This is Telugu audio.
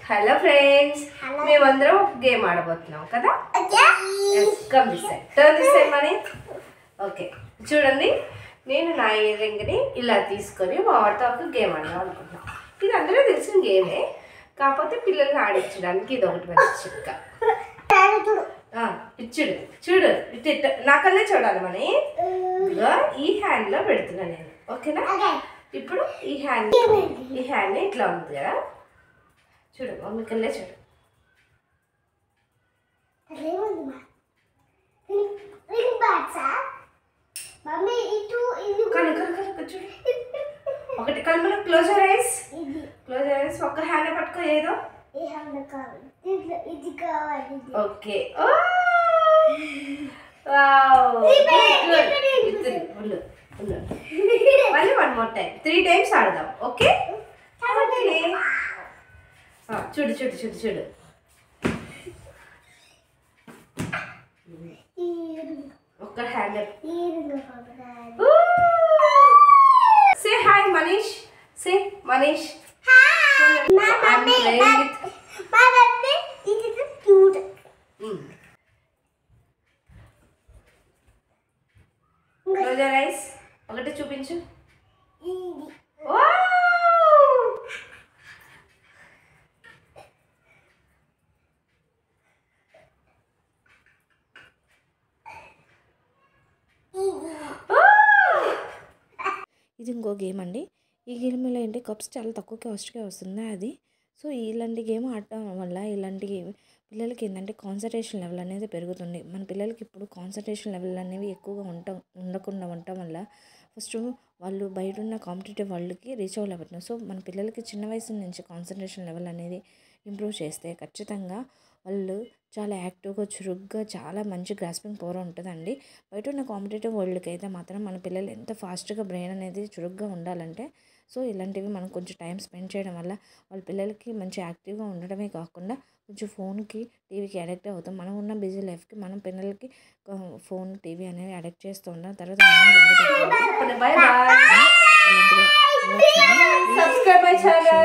హలో ఫ్రెండ్స్, మేమందరం ఒక గేమ్ ఆడబోతున్నాం కదా. Come this side, turn this side money. Okay, చూడండి, నేను నా ఇయర్ రింగ్ని ఇలా తీసుకొని మా వాడితో ఒక గేమ్ ఆడదాం అనుకుంటున్నాను. ఇది అందరూ తెలిసిన గేమే, కాకపోతే పిల్లల్ని ఆడించడానికి ఇది ఒకటి మంచి చిట్క. ఇచ్చుడు చూడు, ఇటు నాకన్నా చూడాలి మనీ. ఈ హ్యాండ్లో పెడుతున్నా నేను, ఓకేనా? ఇప్పుడు ఈ హ్యాండ్ ఇట్లా ఉంది కదా, చూడు మమ్మీ కల్లే చూడు. చూడు ఒకటి కళ్ళు క్లోజ్ యువర్ ఐస్, ఒక్క హ్యాండ్ పట్టుకో. ఏదో ఓకే, మళ్ళీ 1 more time, 3 times ఆడదాం. ఓకే, చూడు చూడు చూడు చూడు. ఒక్క hand. Say hi Manish, say Manish. Close your eyes, ఒకటి చూపించు. ఇది ఇంకో గేమ్ అండి. ఈ గేమ్లో ఏంటి, కప్స్ చాలా తక్కువ కాస్ట్గా వస్తుంది అది. సో ఇలాంటి గేమ్ ఆడటం వల్ల ఇలాంటి పిల్లలకి ఏంటంటే కాన్సన్ట్రేషన్ లెవెల్ అనేది పెరుగుతుంది. మన పిల్లలకి ఇప్పుడు కాన్సన్ట్రేషన్ లెవెల్ అనేవి ఎక్కువగా ఉండకుండా ఉండటం వల్ల ఫస్ట్ వాళ్ళు బయట ఉన్న కాంపిటేటివ్ వరల్డ్కి రీచ్ అవ్వలేకపోతున్నారు. సో మన పిల్లలకి చిన్న వయసు నుంచి కాన్సన్ట్రేషన్ లెవెల్ అనేది ఇంప్రూవ్ చేస్తే ఖచ్చితంగా వాళ్ళు చాలా యాక్టివ్గా, చురుగ్గా, చాలా మంచి గ్రాస్పింగ్ పవర్ ఉంటుందండి. బయట ఉన్న కాంపిటేటివ్ వరల్డ్కి అయితే మాత్రం మన పిల్లలు ఎంత ఫాస్ట్గా బ్రెయిన్ అనేది చురుగ్గా ఉండాలంటే, సో ఇలాంటివి మనం కొంచెం టైం స్పెండ్ చేయడం వల్ల వాళ్ళ పిల్లలకి మంచి యాక్టివ్గా ఉండడమే కాకుండా కొంచెం ఫోన్కి, టీవీకి అడిక్ట్ అవుతాం. మనం ఉన్న బిజీ లైఫ్కి మనం పిల్లలకి ఫోన్, టీవీ అనేవి అడిక్ట్ చేస్తూ ఉంటాం. తర్వాత సబ్స్క్రైబ్ మై ఛానల్.